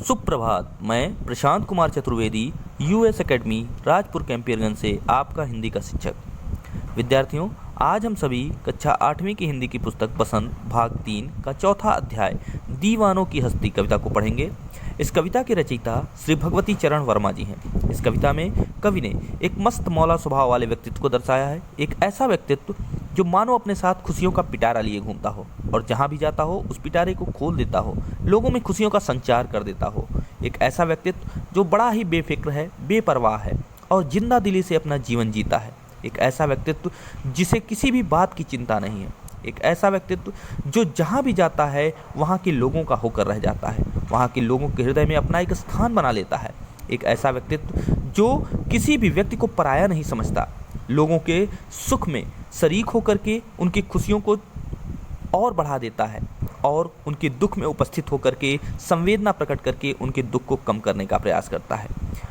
सुप्रभात। मैं Prashant Kumar Chaturvedi US academy Rajpur Campierganj से आपका हिंदी का शिक्षक। विद्यार्थियों, आज हम सभी कक्षा 8वीं की हिंदी की पुस्तक बसंत भाग 3 का चौथा अध्याय दीवानों की हस्ती कविता को पढ़ेंगे। इस कविता के रचयिता श्री भगवती चरण वर्मा जी हैं। इस कविता में कवि ने एक मस्त मौला स्वभाव वाले व्यक्तित्व को दर्शाया है। एक ऐसा व्यक्तित्व जो मानो अपने साथ खुशियों का पिटारा लिए घूमता हो और जहाँ भी जाता हो उस पिटारे को खोल देता हो, लोगों में खुशियों का संचार कर देता हो। एक ऐसा व्यक्तित्व जो बड़ा ही बेफिक्र है, बेपरवाह है और जिंदा दिली से अपना जीवन जीता है। एक ऐसा व्यक्तित्व जिसे किसी भी बात की चिंता नहीं है। एक ऐसा व्यक्तित्व जो जहाँ भी जाता है वहाँ के लोगों का होकर रह जाता है, वहाँ के लोगों के हृदय में अपना एक स्थान बना लेता है। एक ऐसा व्यक्तित्व जो किसी भी व्यक्ति को पराया नहीं समझता, लोगों के सुख में शरीक होकर के उनकी खुशियों को और बढ़ा देता है और उनके दुख में उपस्थित होकर के संवेदना प्रकट करके उनके दुख को कम करने का प्रयास करता है।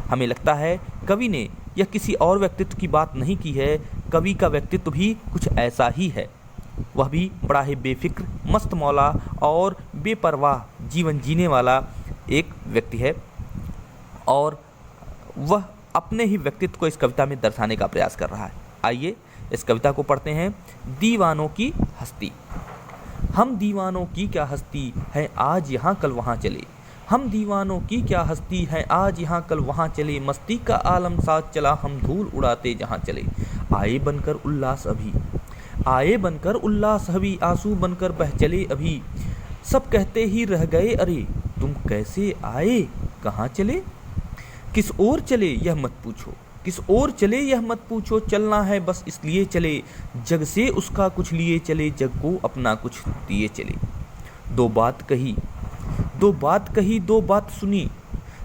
हमें लगता है कवि ने यह किसी और व्यक्तित्व की बात नहीं की है। कवि का व्यक्तित्व भी कुछ ऐसा ही है। वह भी बड़ा ही बेफिक्र, मस्त मौला और बेपरवाह जीवन जीने वाला एक व्यक्ति है और वह अपने ही व्यक्तित्व को इस कविता में दर्शाने का प्रयास कर रहा है। आइए इस कविता को पढ़ते हैं। दीवानों की हस्ती। हम दीवानों की क्या हस्ती है, आज यहाँ कल वहाँ चले। हम दीवानों की क्या हस्ती है, आज यहाँ कल वहाँ चले। मस्ती का आलम साथ चला, हम धूल उड़ाते जहाँ चले। आए बनकर उल्लास अभी, आए बनकर उल्लास अभी, आंसू बनकर बह चले अभी। सब कहते ही रह गए, अरे तुम कैसे आए, कहाँ चले। किस ओर चले यह मत पूछो, किस ओर चले यह मत पूछो। चलना है बस इसलिए चले, जग से उसका कुछ लिए चले, जग को अपना कुछ दिए चले। दो बात कही, दो बात कही, दो बात सुनी,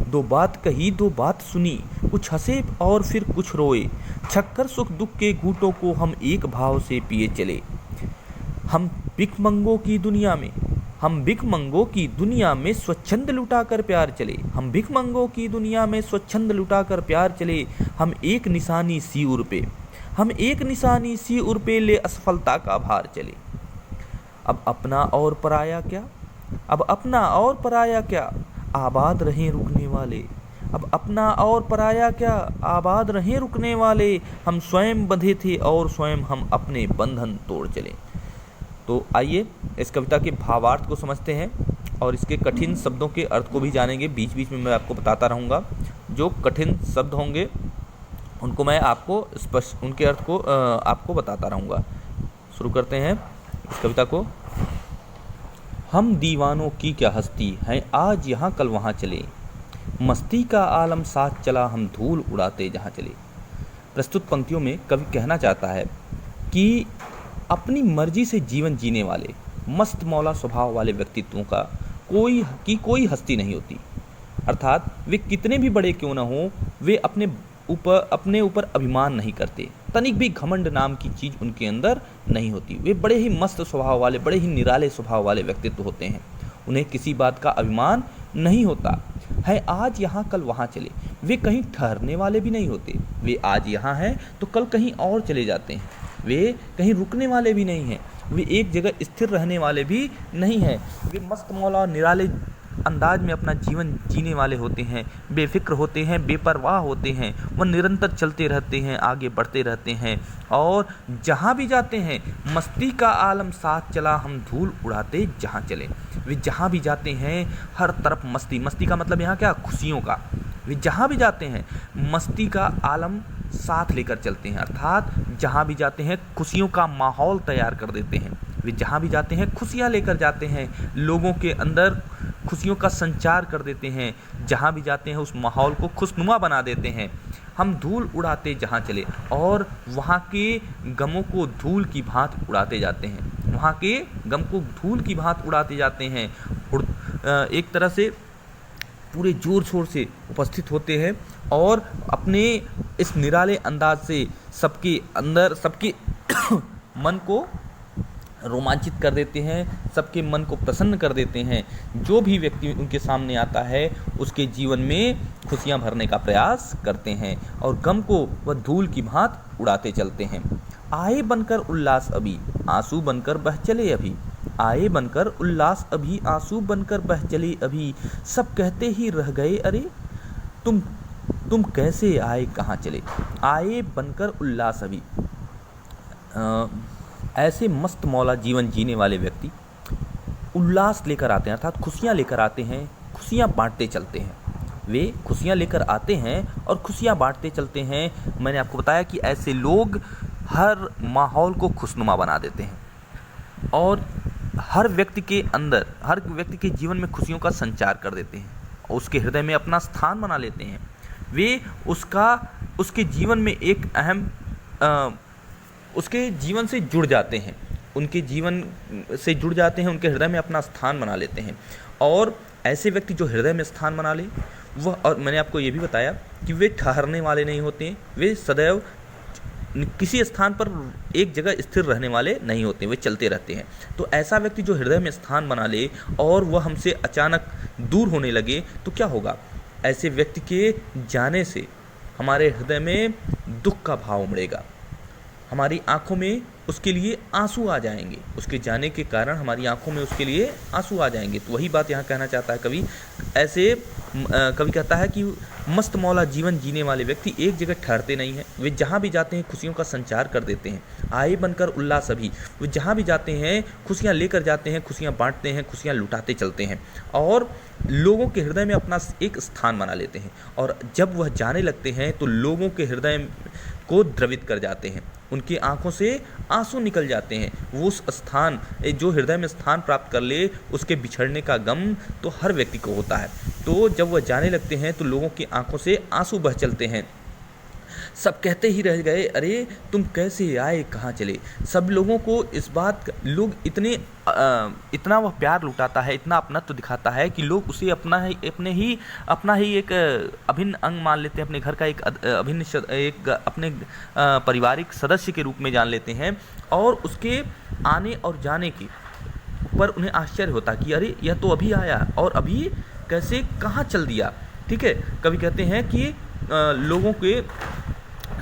दो बात कही, दो बात सुनी। कुछ हंसे और फिर कुछ रोए, छक्कर सुख दुख के घूंटों को हम एक भाव से पिए चले। हम भिखमंगों की दुनिया में, हम भिखमंगों की दुनिया में स्वच्छंद लुटाकर प्यार चले। हम भिखमंगों की दुनिया में स्वच्छंद लुटाकर प्यार चले। हम एक निशानी सी उर पे, हम एक निशानी सी उर पे ले असफलता का भार चले। अब अपना और पराया क्या, अब अपना और पराया क्या, आबाद रहें रुकने वाले। अब अपना और पराया क्या, आबाद रहें रुकने वाले। हम स्वयं बंधे थे और स्वयं हम अपने बंधन तोड़ चले। तो आइए इस कविता के भावार्थ को समझते हैं और इसके कठिन शब्दों के अर्थ को भी जानेंगे। बीच बीच में मैं आपको बताता रहूँगा। जो कठिन शब्द होंगे उनको मैं आपको स्पष्ट उनके अर्थ को आपको बताता रहूँगा। शुरू करते हैं इस कविता को। हम दीवानों की क्या हस्ती हैं, आज यहाँ कल वहाँ चले। मस्ती का आलम साथ चला, हम धूल उड़ाते जहाँ चले। प्रस्तुत पंक्तियों में कवि कहना चाहता है कि अपनी मर्जी से जीवन जीने वाले मस्त मौला स्वभाव वाले व्यक्तित्वों का कोई हस्ती नहीं होती। अर्थात वे कितने भी बड़े क्यों न हों, वे अपने ऊपर अभिमान नहीं करते। तनिक भी घमंड नाम की चीज़ उनके अंदर नहीं होती। वे बड़े ही मस्त स्वभाव वाले, बड़े ही निराले स्वभाव वाले व्यक्तित्व होते हैं। उन्हें किसी बात का अभिमान नहीं होता है। आज यहाँ कल वहाँ चले। वे कहीं ठहरने वाले भी नहीं होते। वे आज यहाँ हैं तो कल कहीं और चले जाते हैं। वे कहीं रुकने वाले भी नहीं हैं। वे एक जगह स्थिर रहने वाले भी नहीं हैं। वे मस्त मौला और निराले अंदाज में अपना जीवन जीने वाले होते हैं, बेफिक्र होते हैं, बेपरवाह होते हैं। वह निरंतर चलते रहते हैं, आगे बढ़ते रहते हैं और जहाँ भी जाते हैं मस्ती का आलम साथ चला, हम धूल उड़ाते जहाँ चले। वे जहाँ भी जाते हैं हर तरफ मस्ती, मस्ती का मतलब यहाँ क्या, खुशियों का। वे जहाँ भी जाते हैं मस्ती का आलम साथ लेकर चलते हैं, अर्थात जहाँ भी जाते हैं खुशियों का माहौल तैयार कर देते हैं। वे जहाँ भी जाते हैं खुशियाँ लेकर जाते हैं, लोगों के अंदर खुशियों का संचार कर देते हैं। जहाँ भी जाते हैं उस माहौल को खुशनुमा बना देते हैं। हम धूल उड़ाते जहाँ चले और वहाँ के गमों को धूल की भांति उड़ाते जाते हैं। वहाँ के गम को धूल की भांति उड़ाते जाते हैं। एक तरह से पूरे जोर शोर से उपस्थित होते हैं और अपने इस निराले अंदाज से सबके अंदर सबके मन को रोमांचित कर देते हैं, सबके मन को प्रसन्न कर देते हैं। जो भी व्यक्ति उनके सामने आता है उसके जीवन में खुशियां भरने का प्रयास करते हैं और गम को वह धूल की भांति उड़ाते चलते हैं। आए बनकर उल्लास अभी, आंसू बनकर बह चले अभी। आए बनकर उल्लास अभी, आंसू बनकर बह चले अभी, सब कहते ही रह गए अरे तुम कैसे आए कहाँ चले। आए बनकर उल्लास अभी, ऐसे मस्त मौला जीवन जीने वाले व्यक्ति उल्लास लेकर आते हैं, अर्थात खुशियाँ लेकर आते हैं, खुशियाँ बांटते चलते हैं। वे खुशियाँ लेकर आते हैं और खुशियाँ बांटते चलते हैं। मैंने आपको बताया कि ऐसे लोग हर माहौल को खुशनुमा बना देते हैं और हर व्यक्ति के अंदर, हर व्यक्ति के जीवन में खुशियों का संचार कर देते हैं और उसके हृदय में अपना स्थान बना लेते हैं। वे उसके जीवन में एक अहम उसके जीवन से जुड़ जाते हैं, उनके जीवन से जुड़ जाते हैं, उनके हृदय में अपना स्थान बना लेते हैं। और ऐसे व्यक्ति जो हृदय में स्थान बना ले वह, और मैंने आपको ये भी बताया कि वे ठहरने वाले नहीं होते, वे सदैव किसी स्थान पर एक जगह स्थिर रहने वाले नहीं होते, वे चलते रहते हैं। तो ऐसा व्यक्ति जो हृदय में स्थान बना ले और वह हमसे अचानक दूर होने लगे तो क्या होगा। ऐसे व्यक्ति के जाने से हमारे हृदय में दुख का भाव उमड़ेगा, हमारी आंखों में उसके लिए आंसू आ जाएंगे, उसके जाने के कारण हमारी आंखों में उसके लिए आंसू आ जाएंगे। तो वही बात यहाँ कहना चाहता है कवि। ऐसे कवि कहता है कि मस्त मौला जीवन जीने वाले व्यक्ति एक जगह ठहरते नहीं हैं, वे जहाँ भी जाते हैं खुशियों का संचार कर देते हैं। आए बनकर उल्लास अभी, वे जहाँ भी जाते हैं खुशियाँ लेकर जाते हैं, खुशियाँ बांटते हैं, खुशियाँ लुटाते चलते हैं और लोगों के हृदय में अपना एक स्थान बना लेते हैं। और जब वह जाने लगते हैं तो लोगों के हृदय को द्रवित कर जाते हैं, उनकी आंखों से आंसू निकल जाते हैं। वो उस स्थान, जो हृदय में स्थान प्राप्त कर ले, उसके बिछड़ने का गम तो हर व्यक्ति को होता है। तो जब वह जाने लगते हैं तो लोगों की आंखों से आंसू बह चलते हैं। सब कहते ही रह गए अरे तुम कैसे आए कहाँ चले। सब लोगों को इस बात, लोग इतना वह प्यार लुटाता है, इतना अपनत्व दिखाता है कि लोग उसे अपना ही एक अभिन्न अंग मान लेते हैं, अपने घर का एक अपने पारिवारिक सदस्य के रूप में जान लेते हैं। और उसके आने और जाने के पर उन्हें आश्चर्य होता कि अरे यह तो अभी आया और अभी कैसे कहाँ चल दिया। ठीक है, कवि कहते हैं कि लोगों के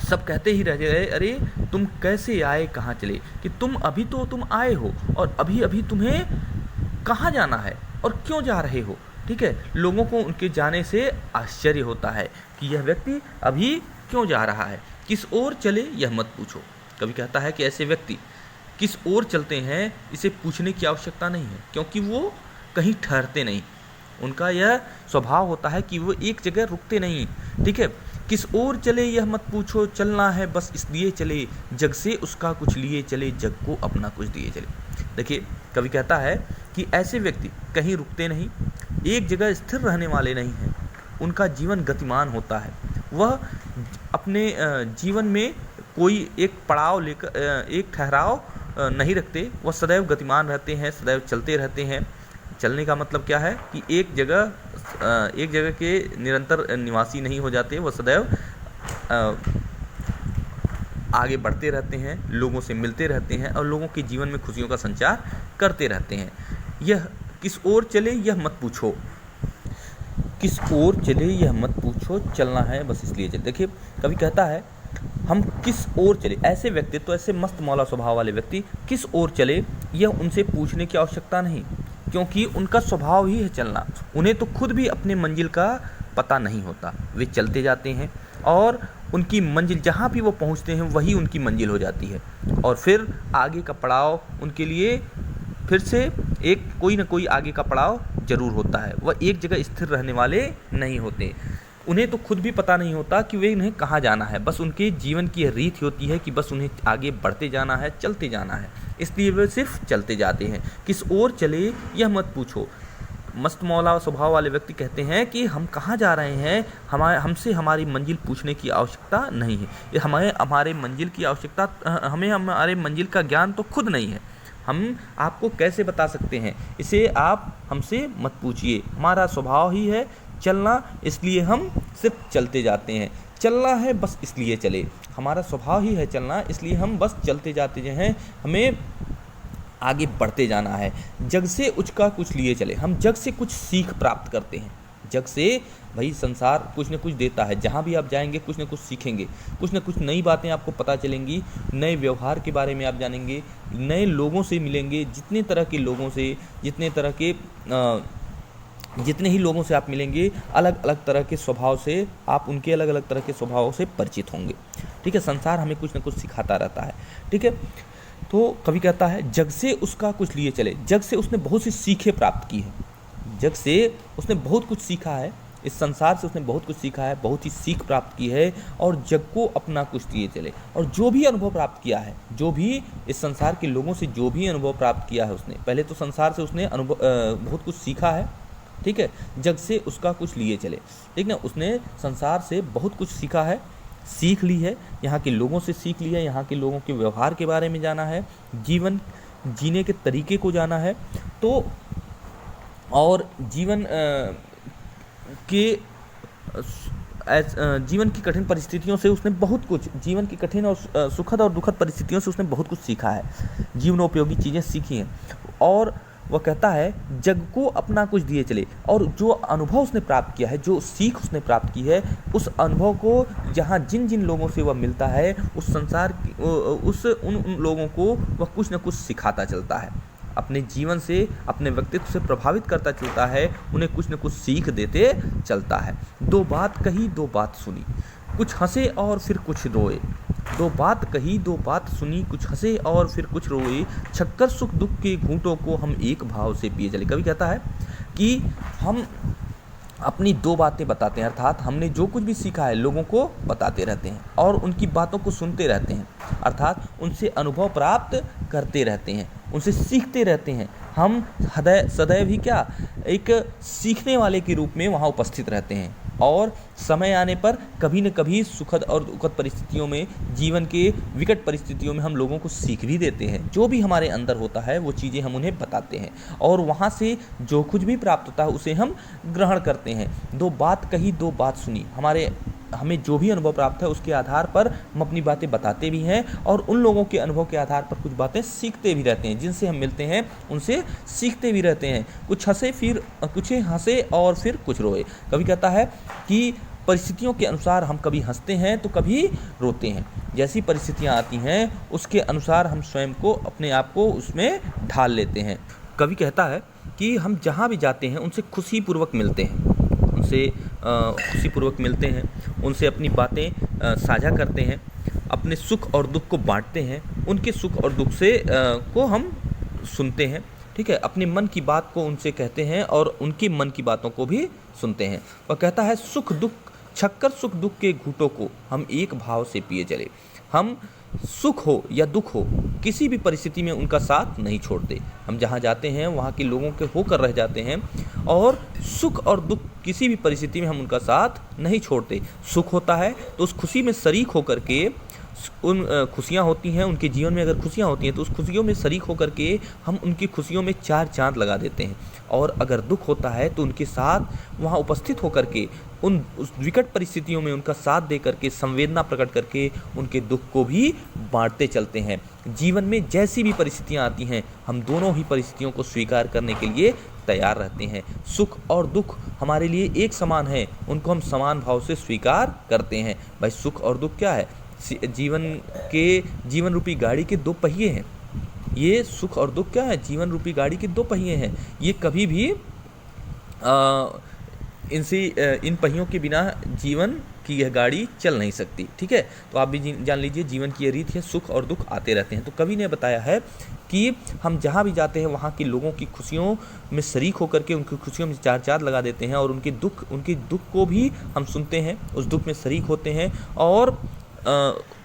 सब कहते ही रह गए अरे तुम कैसे आए कहाँ चले, कि तुम आए हो और अभी अभी तुम्हें कहाँ जाना है और क्यों जा रहे हो। ठीक है, लोगों को उनके जाने से आश्चर्य होता है कि यह व्यक्ति अभी क्यों जा रहा है, किस ओर चले यह मत पूछो। कवि कहता है कि ऐसे व्यक्ति किस ओर चलते हैं इसे पूछने की आवश्यकता नहीं है, क्योंकि वो कहीं ठहरते नहीं। उनका यह स्वभाव होता है कि वो एक जगह रुकते नहीं। ठीक है, किस ओर चले यह मत पूछो, चलना है बस इसलिए चले, जग से उसका कुछ लिए चले, जग को अपना कुछ दिए चले। देखिए, कवि कहता है कि ऐसे व्यक्ति कहीं रुकते नहीं, एक जगह स्थिर रहने वाले नहीं हैं, उनका जीवन गतिमान होता है। वह अपने जीवन में कोई एक पड़ाव लेकर, एक ठहराव नहीं रखते, वह सदैव गतिमान रहते हैं, सदैव चलते रहते हैं। चलने का मतलब क्या है कि एक जगह के निरंतर निवासी नहीं हो जाते, वह सदैव आगे बढ़ते रहते हैं, लोगों से मिलते रहते हैं और लोगों के जीवन में खुशियों का संचार करते रहते हैं। यह किस ओर चले यह मत पूछो, किस ओर चले यह मत पूछो, चलना है बस इसलिए चले। देखिए, कवि कहता है हम किस ओर चले। ऐसे व्यक्तित्व, ऐसे मस्त मौला स्वभाव वाले व्यक्ति किस ओर चले यह उनसे पूछने की आवश्यकता नहीं, क्योंकि उनका स्वभाव ही है चलना। उन्हें तो खुद भी अपने मंजिल का पता नहीं होता, वे चलते जाते हैं और उनकी मंजिल, जहाँ भी वो पहुँचते हैं वही उनकी मंजिल हो जाती है। और फिर आगे का पड़ाव उनके लिए फिर से कोई ना कोई आगे का पड़ाव जरूर होता है। वह एक जगह स्थिर रहने वाले नहीं होते। उन्हें तो खुद भी पता नहीं होता कि वे उन्हें कहाँ जाना है, बस उनके जीवन की यह रीत होती है कि बस उन्हें आगे बढ़ते जाना है, चलते जाना है, इसलिए वे सिर्फ चलते जाते हैं। किस ओर चले यह मत पूछो। मस्त मौला स्वभाव वाले व्यक्ति कहते हैं कि हम कहाँ जा रहे हैं, हमसे हमारी मंजिल पूछने की आवश्यकता नहीं है। ये हमारे मंजिल की आवश्यकता, हमें हमारे मंजिल का ज्ञान तो खुद नहीं है, हम आपको कैसे बता सकते हैं, इसे आप हमसे मत पूछिए। हमारा स्वभाव ही है चलना, इसलिए हम सिर्फ चलते जाते हैं। चलना है बस इसलिए चले, हमारा स्वभाव ही है चलना, इसलिए हम बस चलते जाते हैं। हमें आगे बढ़ते जाना है, जग से उसका कुछ लिए चले। हम जग से कुछ सीख प्राप्त करते हैं, जग से भाई संसार कुछ न कुछ देता है, जहाँ भी आप जाएंगे कुछ न कुछ सीखेंगे, कुछ न कुछ नई बातें आपको पता चलेंगी, नए व्यवहार के बारे में आप जानेंगे, नए लोगों से मिलेंगे, जितने तरह के लोगों से, जितने ही लोगों से आप मिलेंगे, अलग अलग तरह के स्वभाव से आप उनके अलग अलग तरह के स्वभावों से परिचित होंगे। ठीक है, संसार हमें कुछ न कुछ सिखाता रहता है। ठीक है, तो कवि कहता है जग से उसका कुछ लिए चले। जग से उसने बहुत सी सीखें प्राप्त की है, जग से उसने बहुत कुछ सीखा है, इस संसार से उसने बहुत कुछ सीखा है, बहुत ही सीख प्राप्त की है, और जग को अपना कुछ लिए चले। और जो भी अनुभव प्राप्त किया है, जो भी इस संसार के लोगों से जो भी अनुभव प्राप्त किया है उसने, पहले तो संसार से उसने अनुभव बहुत कुछ सीखा है। ठीक है, जग से उसका कुछ लिए चले। ठीक ना, उसने संसार से बहुत कुछ सीखा है, सीख ली है, यहाँ के लोगों से सीख लिया है, यहाँ के लोगों के व्यवहार के बारे में जाना है, जीवन जीने के तरीके को जाना है। तो और जीवन की कठिन परिस्थितियों से उसने बहुत कुछ, जीवन की कठिन और सुखद और दुखद परिस्थितियों से उसने बहुत कुछ सीखा है, जीवनोपयोगी चीज़ें सीखी हैं। और वह कहता है जग को अपना कुछ दिए चले। और जो अनुभव उसने प्राप्त किया है, जो सीख उसने प्राप्त की है, उस अनुभव को जहाँ जिन जिन लोगों से वह मिलता है, उस संसार उन लोगों को वह कुछ न कुछ सिखाता चलता है, अपने जीवन से, अपने व्यक्तित्व से प्रभावित करता चलता है, उन्हें कुछ न कुछ सीख देते चलता है। दो बात कही दो बात सुनी, कुछ हंसे और फिर कुछ रोए। दो बात कही दो बात सुनी, कुछ हंसे और फिर कुछ रोए, छक्कर सुख दुख के घूंटों को हम एक भाव से पिए चले। कवि कहता है कि हम अपनी दो बातें बताते हैं, अर्थात हमने जो कुछ भी सीखा है लोगों को बताते रहते हैं और उनकी बातों को सुनते रहते हैं, अर्थात उनसे अनुभव प्राप्त करते रहते हैं, उनसे सीखते रहते हैं। हम सदैव ही क्या, एक सीखने वाले के रूप में वहाँ उपस्थित रहते हैं, और समय आने पर कभी न कभी सुखद और दुखद परिस्थितियों में, जीवन के विकट परिस्थितियों में हम लोगों को सीख भी देते हैं। जो भी हमारे अंदर होता है वो चीज़ें हम उन्हें बताते हैं, और वहाँ से जो कुछ भी प्राप्त होता है उसे हम ग्रहण करते हैं। दो बात कही दो बात सुनी, हमें जो भी अनुभव प्राप्त है उसके आधार पर हम अपनी बातें बताते भी हैं, और उन लोगों के अनुभव के आधार पर कुछ बातें सीखते भी रहते हैं, जिनसे हम मिलते हैं उनसे सीखते भी रहते हैं। कुछ हंसे और फिर कुछ रोए। कवि कहता है कि परिस्थितियों के अनुसार हम कभी हंसते हैं तो कभी रोते हैं। जैसी परिस्थितियाँ आती हैं उसके अनुसार हम स्वयं को, अपने आप को उसमें ढाल लेते हैं। कवि कहता है कि हम जहाँ भी जाते हैं उनसे खुशीपूर्वक मिलते हैं, उनसे अपनी बातें साझा करते हैं, अपने सुख और दुख को बांटते हैं, उनके सुख और दुख से को हम सुनते हैं। ठीक है, अपने मन की बात को उनसे कहते हैं और उनकी मन की बातों को भी सुनते हैं। वह कहता है छक्कर सुख दुख के घूंटों को हम एक भाव से पिए चले। हम सुख हो या दुख हो, किसी भी परिस्थिति में उनका साथ नहीं छोड़ते। हम जहाँ जाते हैं वहाँ के लोगों के होकर रह जाते हैं, और सुख और दुख किसी भी परिस्थिति में हम उनका साथ नहीं छोड़ते। सुख होता है तो उस खुशी में शरीक होकर के, उन खुशियाँ होती हैं उनके जीवन में, अगर खुशियाँ होती हैं तो उस खुशियों में शरीक होकर के हम उनकी खुशियों में चार चांद लगा देते हैं। और अगर दुख होता है तो उनके साथ वहाँ उपस्थित होकर के, उस विकट परिस्थितियों में उनका साथ दे करके, संवेदना प्रकट करके उनके दुख को भी बांटते चलते हैं। जीवन में जैसी भी परिस्थितियाँ आती हैं हम दोनों ही परिस्थितियों को स्वीकार करने के लिए तैयार रहते हैं। सुख और दुख हमारे लिए एक समान है, उनको हम समान भाव से स्वीकार करते हैं। भाई सुख और दुख क्या है? जीवन रूपी गाड़ी के दो पहिए हैं। ये सुख और दुख क्या है? जीवन रूपी गाड़ी के दो पहिए हैं। ये कभी भी इन पहियों के बिना जीवन की यह गाड़ी चल नहीं सकती। ठीक है, तो आप भी जान लीजिए जीवन की ये रीत है, सुख और दुख आते रहते हैं। तो कवि ने बताया है कि हम जहाँ भी जाते हैं वहाँ के लोगों की खुशियों में शरीक होकर के उनकी खुशियों में चार चांद लगा देते हैं, और उनके दुख को भी हम सुनते हैं, उस दुख में शरीक होते हैं, और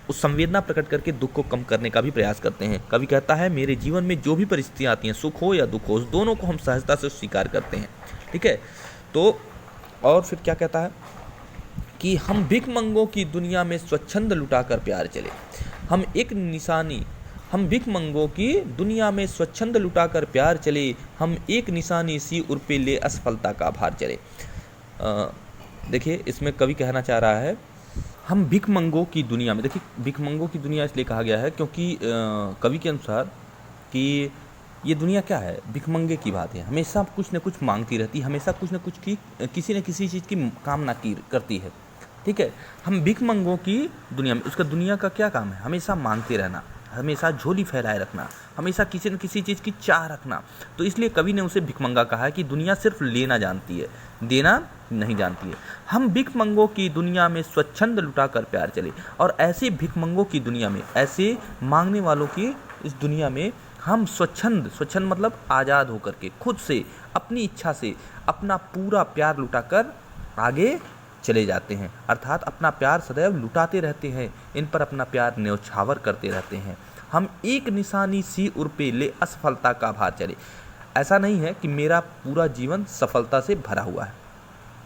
उस संवेदना प्रकट करके दुख को कम करने का भी प्रयास करते हैं। कवि कहता है मेरे जीवन में जो भी परिस्थितियाँ आती हैं, सुख हो या दुख हो, उस दोनों को हम सहजता से स्वीकार करते हैं। ठीक है, तो और फिर क्या कहता है कि हम भिखमंगों की दुनिया में स्वच्छंद लुटाकर प्यार चले। हम भिखमंगों की दुनिया में स्वच्छंद लुटाकर प्यार चले, हम एक निशानी सी उर्पे ले असफलता का भार चले। देखिए इसमें कवि कहना चाह रहा है हम भिखमंगों की दुनिया में, देखिए भिखमंगों की दुनिया इसलिए कहा गया है क्योंकि कवि के अनुसार कि ये दुनिया क्या है, भिखमंगे की बात है, हमेशा कुछ न कुछ मांगती रहती है, हमेशा कुछ न कुछ की किसी न किसी चीज़ की कामना की करती है। ठीक है, हम भिखमंगों की दुनिया में, उसका दुनिया का क्या काम है, हमेशा मांगते रहना, हमेशा झोली फैलाए रखना, हमेशा किसी न किसी चीज़ की चाह रखना। तो इसलिए कवि ने उसे भिखमंगा कहा है कि दुनिया सिर्फ लेना जानती है, देना नहीं जानती है। हम भिखमंगों की दुनिया में स्वच्छंद लुटा कर प्यार चले, और ऐसे भिखमंगों की दुनिया में, ऐसे मांगने वालों की इस दुनिया में हम स्वच्छंद, स्वच्छंद मतलब आज़ाद होकर के, खुद से अपनी इच्छा से अपना पूरा प्यार लुटाकर आगे चले जाते हैं। अर्थात अपना प्यार सदैव लुटाते रहते हैं, इन पर अपना प्यार न्यौछावर करते रहते हैं। हम एक निशानी सी उर पे ले असफलता का भार चले। ऐसा नहीं है कि मेरा पूरा जीवन सफलता से भरा हुआ है,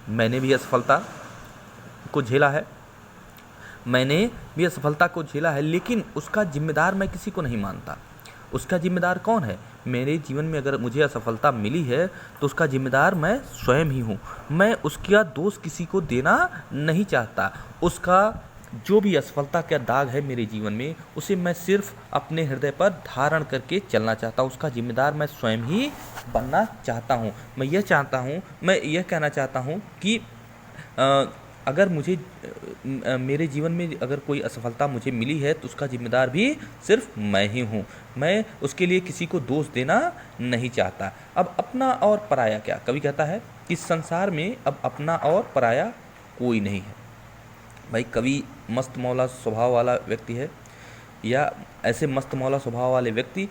मैंने भी असफलता को झेला है, मैंने भी असफलता को झेला है, लेकिन उसका जिम्मेदार मैं किसी को नहीं मानता। उसका जिम्मेदार कौन है? मेरे जीवन में अगर मुझे असफलता मिली है तो उसका जिम्मेदार मैं स्वयं ही हूँ। मैं उसका दोष किसी को देना नहीं चाहता। उसका जो भी असफलता का दाग है मेरे जीवन में, उसे मैं सिर्फ अपने हृदय पर धारण करके चलना चाहता हूँ। उसका जिम्मेदार मैं स्वयं ही बनना चाहता हूँ। मैं यह कहना चाहता हूँ कि अगर मुझे मेरे जीवन में अगर कोई असफलता मुझे मिली है तो उसका जिम्मेदार भी सिर्फ मैं ही हूँ। मैं उसके लिए किसी को दोष देना नहीं चाहता। अब अपना और पराया क्या? कवि कहता है कि संसार में अब अपना और पराया कोई नहीं है। भाई, कवि मस्त मौला स्वभाव वाला व्यक्ति है, या ऐसे मस्त मौला स्वभाव वाले व्यक्ति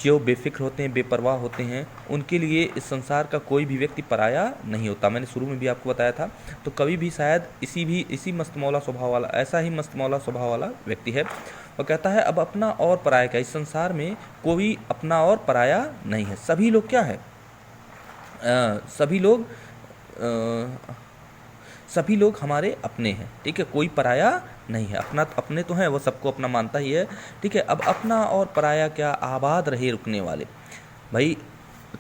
जो बेफिक्र होते हैं, बेपरवाह होते हैं, उनके लिए इस संसार का कोई भी व्यक्ति पराया नहीं होता। मैंने शुरू में भी आपको बताया था। तो कवि भी शायद इसी मस्त मौला स्वभाव वाला, ऐसा ही मस्त मौला स्वभाव वाला व्यक्ति है। वो कहता है अब अपना और पराया क्या? इस संसार में कोई अपना और पराया नहीं है। सभी लोग क्या है? सभी लोग हमारे अपने हैं। ठीक है, कोई पराया नहीं है। अपना अपने तो हैं, वो सबको अपना मानता ही है। ठीक है, अब अपना और पराया क्या? आबाद रहे रुकने वाले। भाई,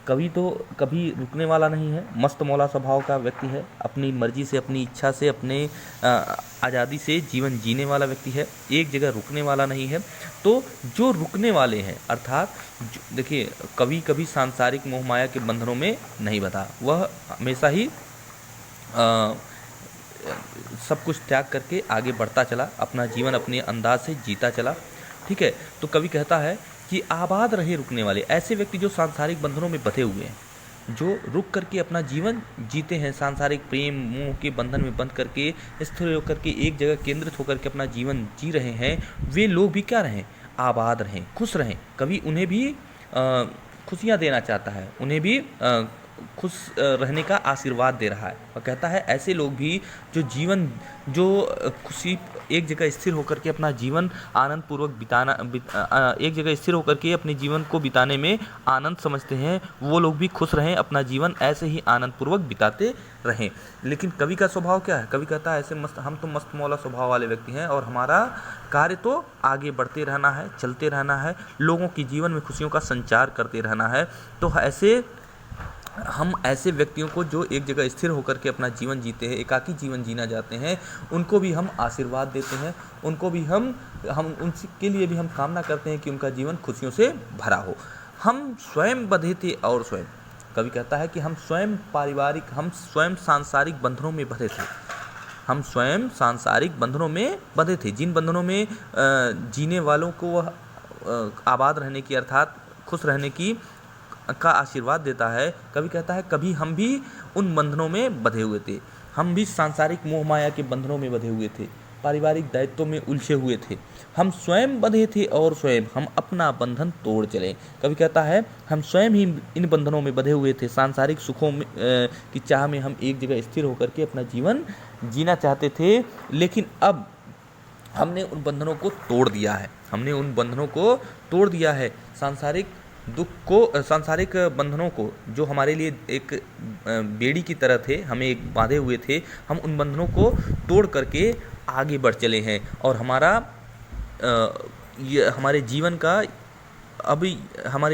कवि तो कभी रुकने वाला नहीं है, मस्त मौला स्वभाव का व्यक्ति है, अपनी मर्जी से, अपनी इच्छा से, अपने आज़ादी से जीवन जीने वाला व्यक्ति है, एक जगह रुकने वाला नहीं है। तो जो रुकने वाले हैं, अर्थात देखिए, कवि कभी सांसारिक मोह माया के बंधनों में नहीं बंधा। वह हमेशा ही सब कुछ त्याग करके आगे बढ़ता चला, अपना जीवन अपने अंदाज से जीता चला। ठीक है, तो कवि कहता है कि आबाद रहे रुकने वाले, ऐसे व्यक्ति जो सांसारिक बंधनों में बंधे हुए हैं, जो रुक करके अपना जीवन जीते हैं, सांसारिक प्रेम मोह के बंधन में बंध करके स्थिर होकर के एक जगह केंद्रित होकर के अपना जीवन जी रहे हैं, वे लोग भी क्या रहें? आबाद रहें, खुश रहें। कवि उन्हें भी खुशियाँ देना चाहता है, उन्हें भी खुश रहने का आशीर्वाद दे रहा है। और कहता है ऐसे लोग भी जो खुशी एक जगह स्थिर होकर के अपना जीवन आनंद पूर्वक एक जगह स्थिर होकर के अपने जीवन को बिताने में आनंद समझते हैं, वो लोग भी खुश रहें, अपना जीवन ऐसे ही आनंद पूर्वक बिताते रहें। लेकिन कवि का स्वभाव क्या है? कवि कहता है हम तो मस्त मौला स्वभाव वाले व्यक्ति हैं, और हमारा कार्य तो आगे बढ़ते रहना है, चलते रहना है, लोगों के जीवन में खुशियों का संचार करते रहना है। तो हम ऐसे व्यक्तियों को जो एक जगह स्थिर होकर के अपना जीवन जीते हैं, एकाकी जीवन जीना चाहते हैं, उनको भी हम आशीर्वाद देते हैं, उनको भी हम उनके लिए भी हम कामना करते हैं कि उनका जीवन खुशियों से भरा हो। हम स्वयं बंधे थे, और स्वयं, कवि कहता है कि हम स्वयं सांसारिक बंधनों में बंधे थे। हम स्वयं सांसारिक बंधनों में बंधे थे, जिन बंधनों में जीने वालों को वह आबाद रहने की, अर्थात खुश रहने की का आशीर्वाद देता है। कवि कहता है कभी हम भी उन बंधनों में बंधे हुए थे, हम भी सांसारिक मोह माया के बंधनों में बंधे हुए थे, पारिवारिक दायित्वों में उलझे हुए थे, हम स्वयं बंधे थे और स्वयं हम अपना बंधन तोड़ चले। कवि कहता है हम स्वयं ही इन बंधनों में बंधे हुए थे, सांसारिक सुखों में की चाह में हम एक जगह स्थिर होकर के अपना जीवन जीना चाहते थे, लेकिन अब हमने उन बंधनों को तोड़ दिया है। सांसारिक बंधनों को, जो हमारे लिए एक बेड़ी की तरह थे, हमें एक बांधे हुए थे, हम उन बंधनों को तोड़ करके आगे बढ़ चले हैं। और हमारे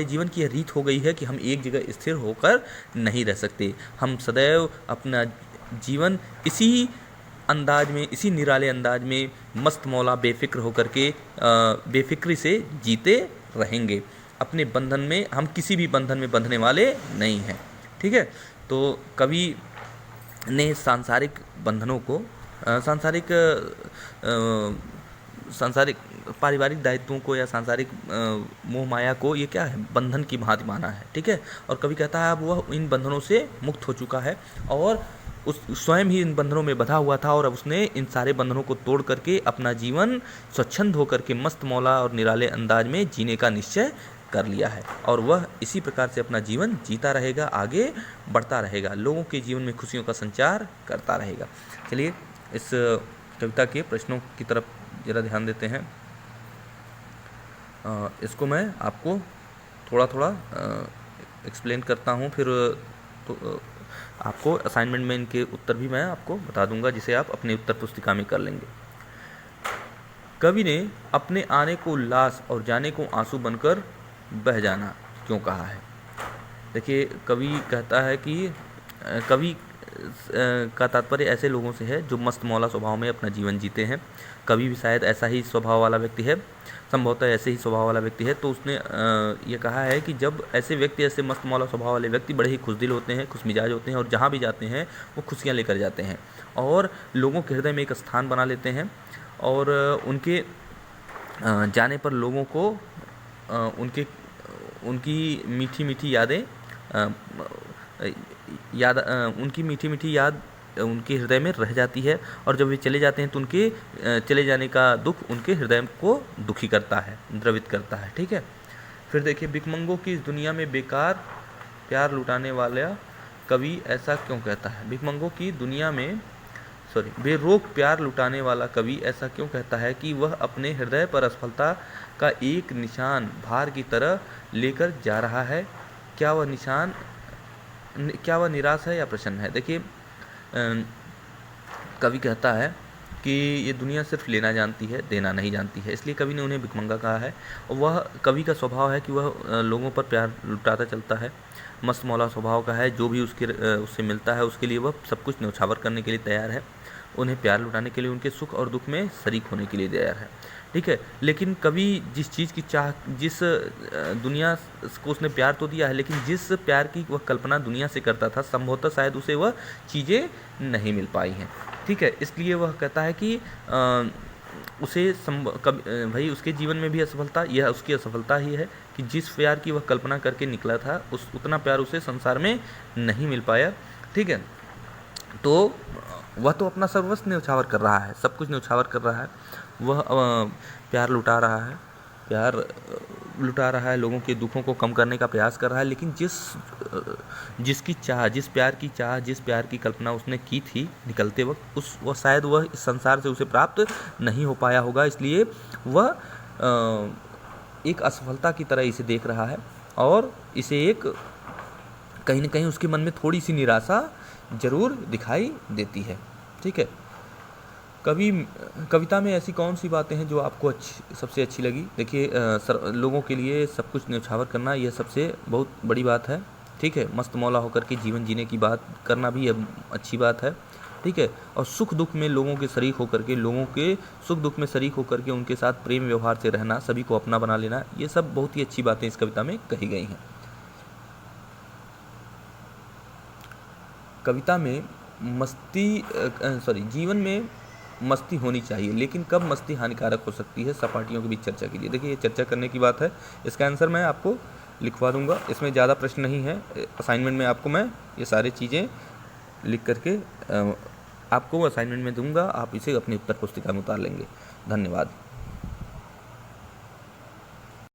जीवन की रीत हो गई है कि हम एक जगह स्थिर होकर नहीं रह सकते। हम सदैव अपना जीवन इसी अंदाज में, इसी निराले अंदाज में मस्त मौला बेफिक्र होकर के बेफिक्री से जीते रहेंगे। अपने बंधन में, हम किसी भी बंधन में बंधने वाले नहीं हैं। ठीक है, तो कवि ने सांसारिक बंधनों को सांसारिक पारिवारिक दायित्वों को या सांसारिक मोह माया को ये क्या है, बंधन की भांति माना है। ठीक है, और कवि कहता है अब वह इन बंधनों से मुक्त हो चुका है और उस स्वयं ही इन बंधनों में बंधा हुआ था और अब उसने इन सारे बंधनों को तोड़ करके अपना जीवन स्वच्छंद होकर के मस्त मौला और निराले अंदाज में जीने का निश्चय कर लिया है और वह इसी प्रकार से अपना जीवन जीता रहेगा, आगे बढ़ता रहेगा, लोगों के जीवन में खुशियों का संचार करता रहेगा। चलिए इस कविता के प्रश्नों की तरफ ज़रा ध्यान देते हैं। इसको मैं आपको थोड़ा थोड़ा एक्सप्लेन करता हूँ, फिर तो आपको असाइनमेंट में इनके उत्तर भी मैं आपको बता दूंगा, जिसे आप अपनी उत्तर पुस्तिका में कर लेंगे। कवि ने अपने आने को उल्लास और जाने को आंसू बनकर बह जाना क्यों कहा है? देखिए, कवि कहता है कि कवि का तात्पर्य ऐसे लोगों से है जो मस्त मौला स्वभाव में अपना जीवन जीते हैं। कवि भी शायद ऐसा ही स्वभाव वाला व्यक्ति है, संभवतः ऐसे ही स्वभाव वाला व्यक्ति है। तो उसने ये कहा है कि जब ऐसे व्यक्ति, ऐसे मस्त मौला स्वभाव वाले व्यक्ति बड़े ही खुशदिल होते हैं, खुश मिजाज होते हैं और जहाँ भी जाते हैं वो खुशियाँ लेकर जाते हैं और लोगों के हृदय में एक स्थान बना लेते हैं और उनके जाने पर लोगों को उनकी मीठी मीठी यादें उनकी मीठी मीठी याद उनके हृदय में रह जाती है और जब वे चले जाते हैं तो उनके चले जाने का दुख उनके हृदय को दुखी करता है, द्रवित करता है। ठीक है, फिर देखिए, भिखमंगों की इस दुनिया में बेकार प्यार लुटाने वाला कवि ऐसा क्यों कहता है? भिखमंगों की दुनिया में बेरोक प्यार लुटाने वाला कवि ऐसा क्यों कहता है कि वह अपने हृदय पर असफलता का एक निशान भार की तरह लेकर जा रहा है? क्या वह निराश है या प्रसन्न है? देखिए, कवि कहता है कि ये दुनिया सिर्फ लेना जानती है, देना नहीं जानती है, इसलिए कवि ने उन्हें भिखमंगा कहा है। और वह कवि का स्वभाव है कि वह लोगों पर प्यार लुटाता चलता है, मस्त मौला स्वभाव का है। जो भी उससे मिलता है उसके लिए वह सब कुछ न्यौछावर करने के लिए तैयार है, उन्हें प्यार लुटाने के लिए, उनके सुख और दुख में शरीक होने के लिए तैयार है। ठीक है, लेकिन कवि जिस चीज़ की चाह, जिस दुनिया को उसने प्यार तो दिया है, लेकिन जिस प्यार की वह कल्पना दुनिया से करता था, संभवतः शायद उसे वह चीज़ें नहीं मिल पाई हैं। ठीक है, इसलिए वह कहता है कि उसे भाई उसके जीवन में भी असफलता, यह उसकी असफलता ही है कि जिस प्यार की वह कल्पना करके निकला था उतना प्यार उसे संसार में नहीं मिल पाया। ठीक है, तो वह तो अपना सर्वस्व न्यौछावर कर रहा है, सब कुछ न्यौछावर कर रहा है, वह प्यार लुटा रहा है, लोगों के दुखों को कम करने का प्रयास कर रहा है, लेकिन जिसकी चाह, जिस प्यार की कल्पना उसने की थी निकलते वक्त, वह शायद वह इस संसार से उसे प्राप्त नहीं हो पाया होगा, इसलिए वह एक असफलता की तरह इसे देख रहा है और इसे एक कहीं न कहीं उसके मन में थोड़ी सी निराशा जरूर दिखाई देती है। ठीक है, कविता में ऐसी कौन सी बातें हैं जो आपको सबसे अच्छी लगी? देखिए, लोगों के लिए सब कुछ न्यौछावर करना यह सबसे बहुत बड़ी बात है। ठीक है, मस्त मौला होकर के जीवन जीने की बात करना भी अच्छी बात है। ठीक है, और सुख दुख में लोगों के शरीक होकर के, लोगों के सुख दुख में शरीक होकर के उनके साथ प्रेम व्यवहार से रहना, सभी को अपना बना लेना, ये सब बहुत ही अच्छी बातें इस कविता में कही गई हैं। कविता में जीवन में मस्ती होनी चाहिए, लेकिन कब मस्ती हानिकारक हो सकती है, सपाटियों के बीच चर्चा कीजिए। देखिए, ये चर्चा करने की बात है, इसका आंसर मैं आपको लिखवा दूंगा, इसमें ज़्यादा प्रश्न नहीं है। असाइनमेंट में आपको मैं ये सारी चीज़ें लिख करके आपको असाइनमेंट में दूंगा, आप इसे अपनी उत्तर पुस्तिका में उतार लेंगे। धन्यवाद।